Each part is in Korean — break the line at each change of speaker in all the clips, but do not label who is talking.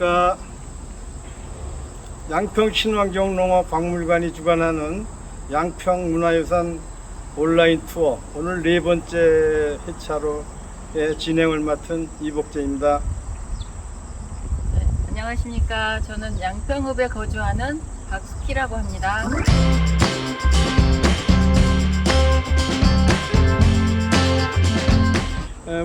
안녕하십니까. 양평 친환경농업박물관이 주관하는 양평문화유산 온라인 투어, 오늘 네 번째 회차로 진행을 맡은 이복재입니다.
네, 안녕하십니까. 저는 양평읍에 거주하는 박숙희라고 합니다.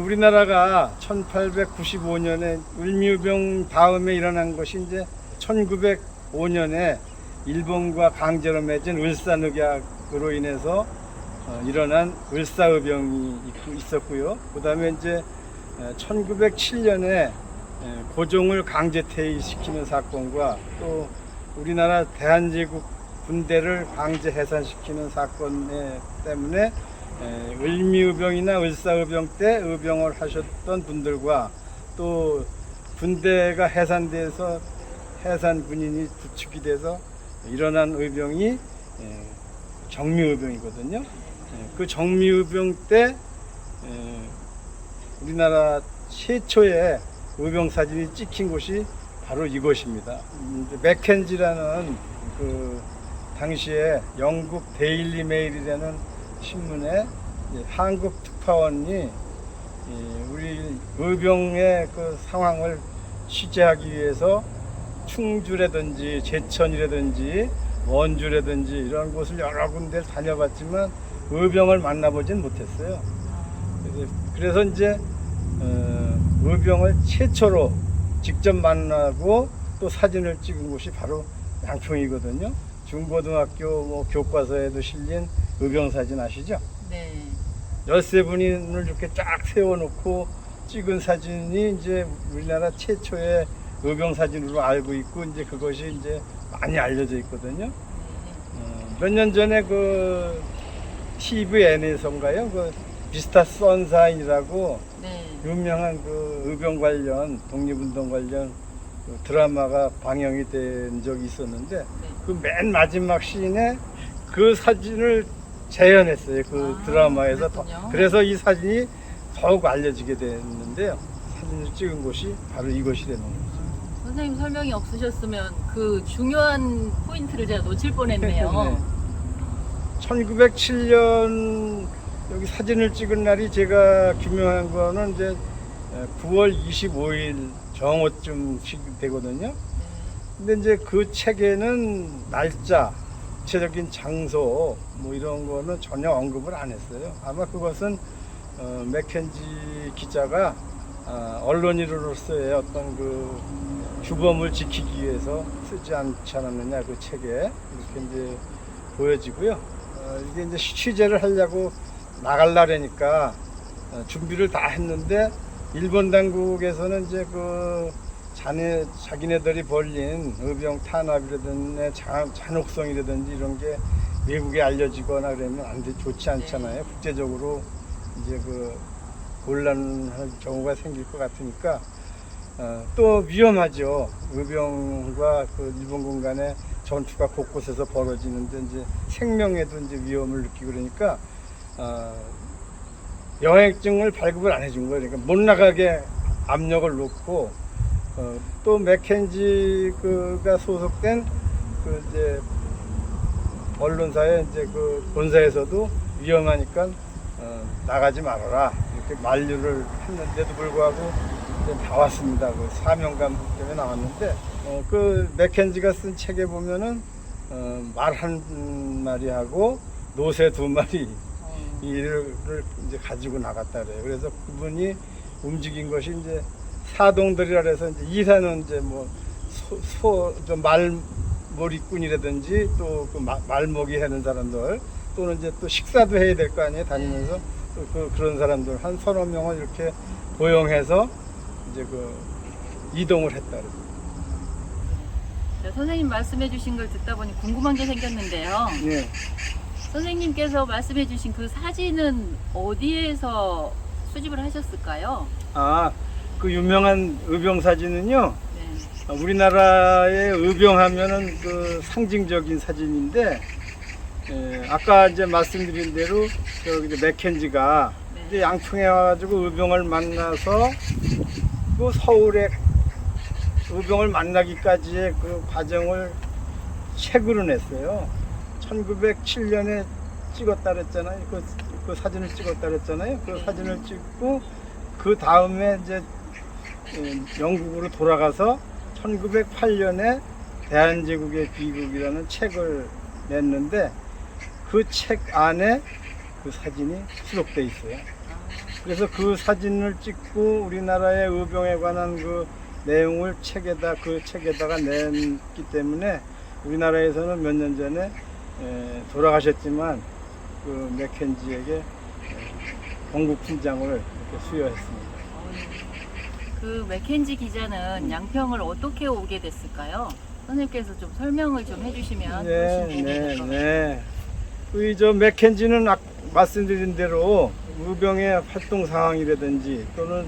우리나라가 1895년에 을미우병 다음에 일어난 것이 이제 1905년에 일본과 강제로 맺은 을사늑약으로 인해서 일어난 을사의병이 있었고요. 그 다음에 이제 1907년에 고종을 강제 퇴위시키는 사건과 또 우리나라 대한제국 군대를 강제 해산시키는 사건 때문에 을미의병이나 을사의병 때 의병을 하셨던 분들과 또 군대가 해산돼서 해산 군인이 부축이 돼서 일어난 의병이 정미의병이거든요. 그 정미의병 때 우리나라 최초의 의병 사진이 찍힌 곳이 바로 이곳입니다. 맥켄지라는 그 당시에 영국 데일리 메일이라는 신문에 한국 특파원이 우리 의병의 그 상황을 취재하기 위해서 충주라든지 제천이라든지 원주라든지 이런 곳을 여러 군데 다녀봤지만 의병을 만나보진 못했어요. 그래서 이제 의병을 최초로 직접 만나고 또 사진을 찍은 곳이 바로 양평이거든요. 중고등학교 뭐 교과서에도 실린 의병 사진 아시죠?
네.
13분을 이렇게 쫙 세워놓고 찍은 사진이 이제 우리나라 최초의 의병 사진으로 알고 있고, 이제 그것이 이제 많이 알려져 있거든요. 몇 년 전에 그 TVN에서인가요? 그 비스타 선사인이라고
네.
유명한 그 의병 관련, 독립운동 관련 그 드라마가 방영이 된 적이 있었는데, 그 맨 마지막 씬에 그 사진을 재현했어요. 그 드라마에서. 그래서 이 사진이 더욱 알려지게 됐는데요. 사진을 찍은 곳이 바로 이것이 되는 거죠.
선생님 설명이 없으셨으면 그 중요한 포인트를 제가 놓칠 뻔했네요.
네. 1907년 여기 사진을 찍은 날이 제가 규명한 거는 이제 9월 25일 정오쯤 되거든요. 근데 이제 그 책에는 날짜, 구체적인 장소 뭐 이런 거는 전혀 언급을 안 했어요. 아마 그것은 맥켄지 기자가 언론인으로서의 어떤 그 규범을 지키기 위해서 쓰지 않지 않았느냐, 그 책에 이렇게 이제 보여지고요. 이게 이제 취재를 하려고 나가려니까 준비를 다 했는데 일본 당국에서는 이제 그 자기네들이 벌린 의병 탄압이라든지 잔혹성이라든지 이런 게 외국에 알려지거나 그러면 좋지 않잖아요. 국제적으로 이제 그 곤란할 경우가 생길 것 같으니까 또 위험하죠. 의병과 그 일본군 간의 전투가 곳곳에서 벌어지는데 이제 생명에도 이제 위험을 느끼고 그러니까 여행증을 발급을 안 해준 거예요. 그러니까 못 나가게 압력을 놓고 또 맥켄지가 소속된 그 이제 언론사에 이제 그 본사에서도 위험하니까 나가지 말아라 이렇게 만류를 했는데도 불구하고 이제 나왔습니다. 그 사명감 때문에 나왔는데 그 맥켄지가 쓴 책에 보면은 말 한 마리하고 노새 2마리 이를 이제 가지고 나갔다 그래요. 그래서 그분이 움직인 것이 이제 사동들이라 해서 이제 이사는 이제 뭐 말머리꾼이라든지 또 그 말먹이 하는 사람들 또는 이제 또 식사도 해야 될 거 아니에요. 다니면서 또 그런 사람들 한 서너 명을 이렇게 고용해서 이제 그 이동을 했다 그래요.
네, 선생님 말씀해 주신 걸 듣다 보니 궁금한 게 생겼는데요.
네.
선생님께서 말씀해 주신 그 사진은 어디에서 수집을 하셨을까요?
그 유명한 의병 사진은요,
네.
우리나라의 의병하면은 그 상징적인 사진인데, 아까 이제 말씀드린 대로 저기 이제 맥켄지가 이제 양평에 와가지고 의병을 만나서 그 서울에 의병을 만나기까지의 그 과정을 책으로 냈어요. 1907년에 찍었다 그랬잖아요. 그 사진을 찍었다 그랬잖아요. 그 사진을 찍고 그 다음에 이제 영국으로 돌아가서 1908년에 대한제국의 비극이라는 책을 냈는데 그 책 안에 그 사진이 수록돼 있어요. 그래서 그 사진을 찍고 우리나라의 의병에 관한 그 내용을 그 책에다가 냈기 때문에 우리나라에서는 몇 년 전에 돌아가셨지만 그 맥켄지에게 건국勋장을 이렇게 수여했습니다.
그 맥켄지 기자는 양평을 어떻게 오게 됐을까요? 선생님께서 좀 설명을 좀 해주시면 훨씬 도움이 될 것 같아요.
네. 저 맥켄지는 말씀드린 대로 의병의 활동 상황이라든지 또는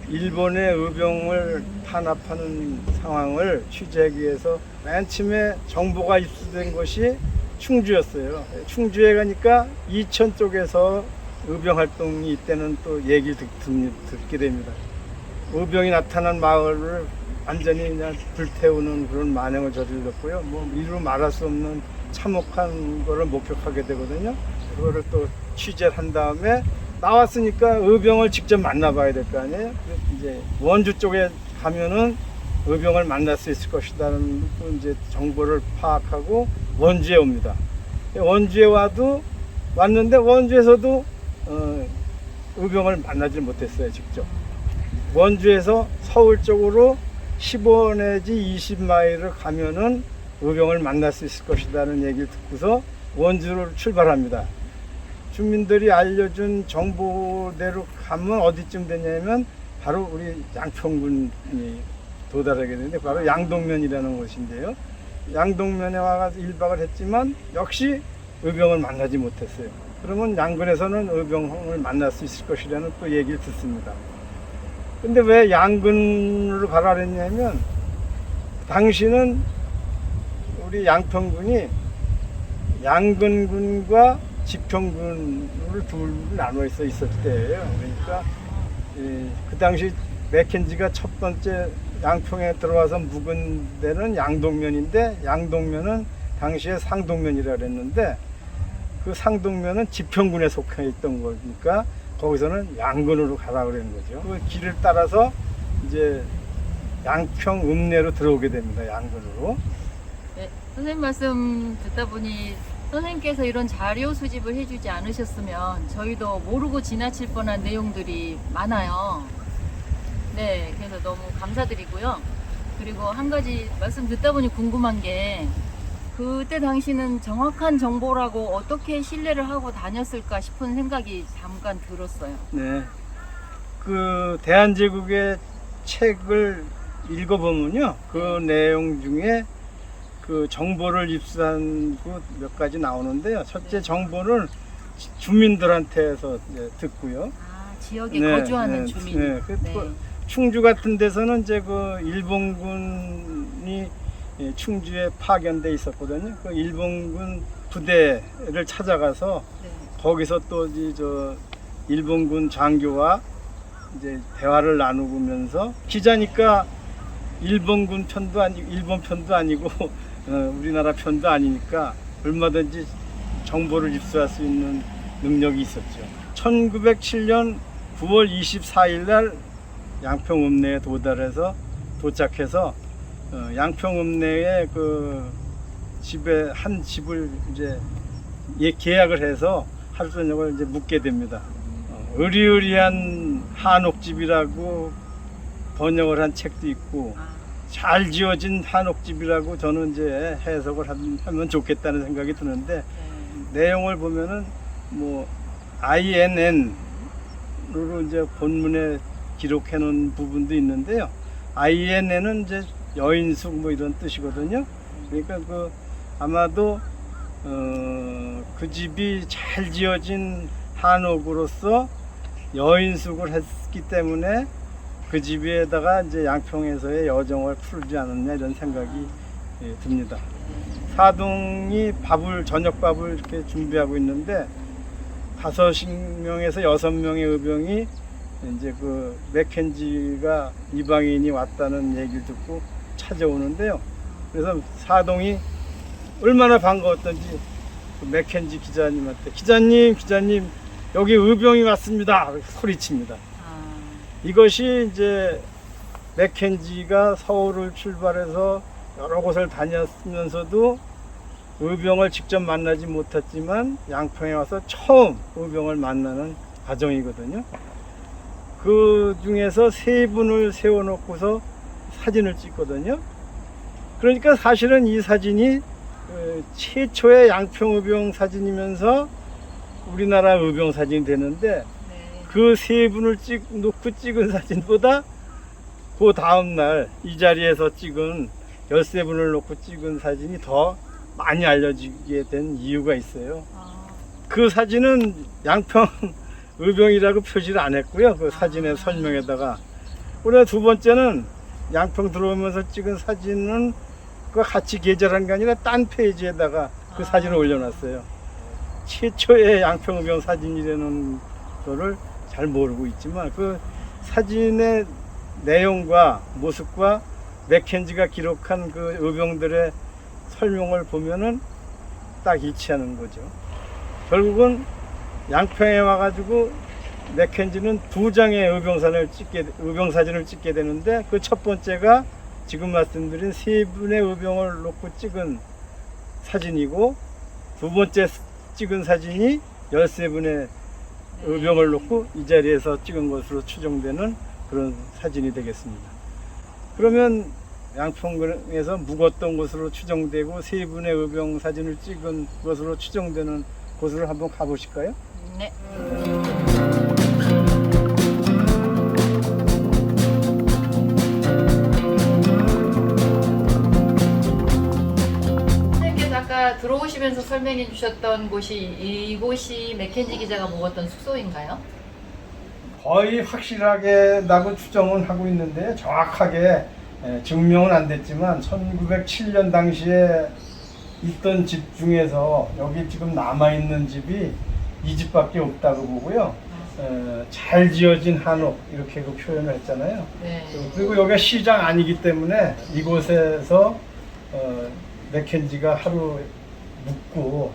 일본의 의병을 탄압하는 상황을 취재하기 위해서 맨 처음에 정보가 입수된 것이 충주였어요. 충주에 가니까 이천 쪽에서 의병 활동이 있다는 또 얘기를 듣게 됩니다. 의병이 나타난 마을을 완전히 그냥 불태우는 그런 만행을 저질렀고요. 뭐 이루 말할 수 없는 참혹한 거를 목격하게 되거든요. 그거를 또 취재를 한 다음에 나왔으니까 의병을 직접 만나봐야 될 거 아니에요. 이제 원주 쪽에 가면은 의병을 만날 수 있을 것이다는 또 이제 정보를 파악하고 원주에 옵니다. 원주에 왔는데 원주에서도 의병을 만나지 못했어요, 직접. 원주에서 서울 쪽으로 15 내지 20마일을 가면은 의병을 만날 수 있을 것이라는 얘기를 듣고서 원주로 출발합니다. 주민들이 알려준 정보대로 가면 어디쯤 되냐면 바로 우리 양평군이 도달하게 되는데 바로 양동면이라는 곳인데요. 양동면에 와서 1박을 했지만 역시 의병을 만나지 못했어요. 그러면 양근에서는 의병을 만날 수 있을 것이라는 또 얘기를 듣습니다. 근데 왜 양근으로 가라 그랬냐면 당시는 우리 양평군이 양근군과 지평군을 둘로 나눠 있을 때예요. 그러니까 그 당시 맥켄지가 첫 번째 양평에 들어와서 묵은 데는 양동면인데 양동면은 당시에 상동면이라 그랬는데 그 상동면은 지평군에 속해 있던 거니까 거기서는 양근으로 가라 그러는 거죠. 그 길을 따라서 이제 양평 읍내로 들어오게 됩니다. 양근으로.
네, 선생님 말씀 듣다 보니 선생님께서 이런 자료 수집을 해주지 않으셨으면 저희도 모르고 지나칠 뻔한 내용들이 많아요. 네, 그래서 너무 감사드리고요. 그리고 한 가지 말씀 듣다 보니 궁금한 게 그때 당시는 정확한 정보라고 어떻게 신뢰를 하고 다녔을까 싶은 생각이 잠깐 들었어요.
네. 그 대한제국의 책을 읽어보면요. 그 내용 중에 그 정보를 입수한 그 몇 가지 나오는데요. 첫째 정보를 주민들한테서 듣고요.
아, 지역에 거주하는 주민.
네. 충주 같은 데서는 이제 그 일본군이 충주에 파견돼 있었거든요. 그 일본군 부대를 찾아가서
네.
거기서 또 저 일본군 장교와 이제 대화를 나누면서 기자니까 일본군 편도 아니고 일본 편도 아니고 우리나라 편도 아니니까 얼마든지 정보를 입수할 수 있는 능력이 있었죠. 1907년 9월 24일 날 양평 읍내에 도착해서 양평 읍내에 그 집에 한 집을 이제 계약을 해서 하루 저녁을 이제 묵게 됩니다. 의리의리한 한옥집이라고 번역을 한 책도 있고 잘 지어진 한옥집이라고 저는 이제 해석을 하면 좋겠다는 생각이 드는데 내용을 보면은 뭐 INN으로 이제 본문에 기록해 놓은 부분도 있는데요. INN은 이제 여인숙 뭐 이런 뜻이거든요. 그러니까 그 아마도 그 집이 잘 지어진 한옥으로서 여인숙을 했기 때문에 그 집에다가 이제 양평에서의 여정을 풀지 않았냐 이런 생각이 듭니다. 사동이 저녁밥을 이렇게 준비하고 있는데 5명에서 6명의 의병이 이제 그 맥켄지가 이방인이 왔다는 얘기를 듣고 찾아오는데요. 그래서 사동이 얼마나 반가웠던지 그 맥켄지 기자님한테 기자님 여기 의병이 왔습니다 소리칩니다.
아,
이것이 이제 맥켄지가 서울을 출발해서 여러 곳을 다녔으면서도 의병을 직접 만나지 못했지만 양평에 와서 처음 의병을 만나는 과정이거든요. 그 중에서 세 분을 세워놓고서 사진을 찍거든요. 그러니까 사실은 이 사진이 최초의 양평의병 사진이면서 우리나라 의병 사진이 되는데
네.
그 세 분을 놓고 찍은 사진보다 그 다음날 이 자리에서 찍은 13분을 놓고 찍은 사진이 더 많이 알려지게 된 이유가 있어요.
아,
그 사진은 양평 의병이라고 표시를 안 했고요. 그 사진의 설명에다가. 그리고 두 번째는 양평 들어오면서 찍은 사진은 그 같이 계절한 게 아니라 딴 페이지에다가 그 사진을 올려놨어요. 최초의 양평 의병 사진이라는 거를 잘 모르고 있지만 그 사진의 내용과 모습과 맥켄지가 기록한 그 의병들의 설명을 보면은 딱 일치하는 거죠. 결국은 양평에 와가지고 맥켄지는 두 장의 의병 사진을 찍게 되는데 그 첫 번째가 지금 말씀드린 세 분의 의병을 놓고 찍은 사진이고 두 번째 찍은 사진이 13분의 의병을 놓고 이 자리에서 찍은 것으로 추정되는 그런 사진이 되겠습니다. 그러면 양평에서 묵었던 곳으로 추정되고 세 분의 의병 사진을 찍은 것으로 추정되는 곳으로 한번 가보실까요?
네. 선생님께서 아까 들어오시면서 설명해 주셨던 곳이 이곳이 맥켄지 기자가 묵었던 숙소인가요?
거의 확실하게 나고 추정은 하고 있는데 정확하게 증명은 안 됐지만 1907년 당시에 있던 집 중에서 여기 지금 남아있는 집이 이 집밖에 없다고 보고요. 잘 지어진 한옥 이렇게 그 표현을 했잖아요.
네.
그리고 여기가 시장 아니기 때문에 이곳에서 맥켄지가 하루 묵고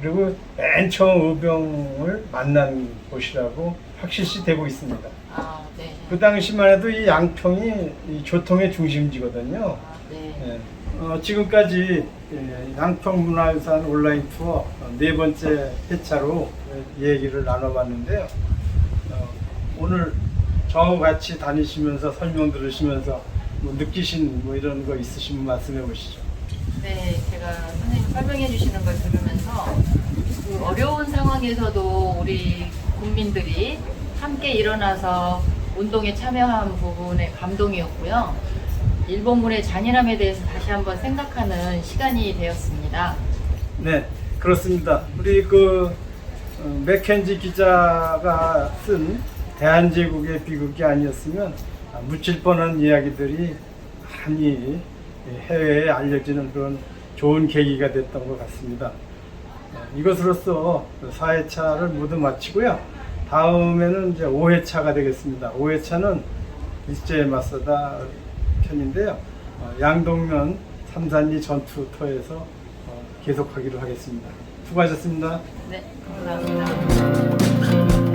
그리고 맨 처음 의병을 만난 곳이라고 확실시 되고 있습니다.
아, 네.
그 당시만 해도 이 양평이 이 교통의 중심지거든요.
아, 네.
지금까지 양평문화유산 온라인 투어 네 번째 회차로 얘기를 나눠봤는데요. 오늘 저하고 같이 다니시면서 설명 들으시면서 뭐 느끼신 뭐 이런 거 있으시면 말씀해 보시죠.
네, 제가 선생님 설명해 주시는 걸 들으면서 그 어려운 상황에서도 우리 국민들이 함께 일어나서 운동에 참여한 부분에 감동이었고요. 일본군의 잔인함에 대해서 다시 한번 생각하는 시간이 되었습니다.
네, 그렇습니다. 우리 그 맥켄지 기자가 쓴 대한제국의 비극이 아니었으면 묻힐 뻔한 이야기들이 많이 해외에 알려지는 그런 좋은 계기가 됐던 것 같습니다. 이것으로써 4회차를 모두 마치고요. 다음에는 이제 5회차가 되겠습니다. 5회차는 일제에 맞서다 편인데요. 양동면 삼산리 전투 터에서 계속하기로 하겠습니다. 수고하셨습니다.
네, 감사합니다.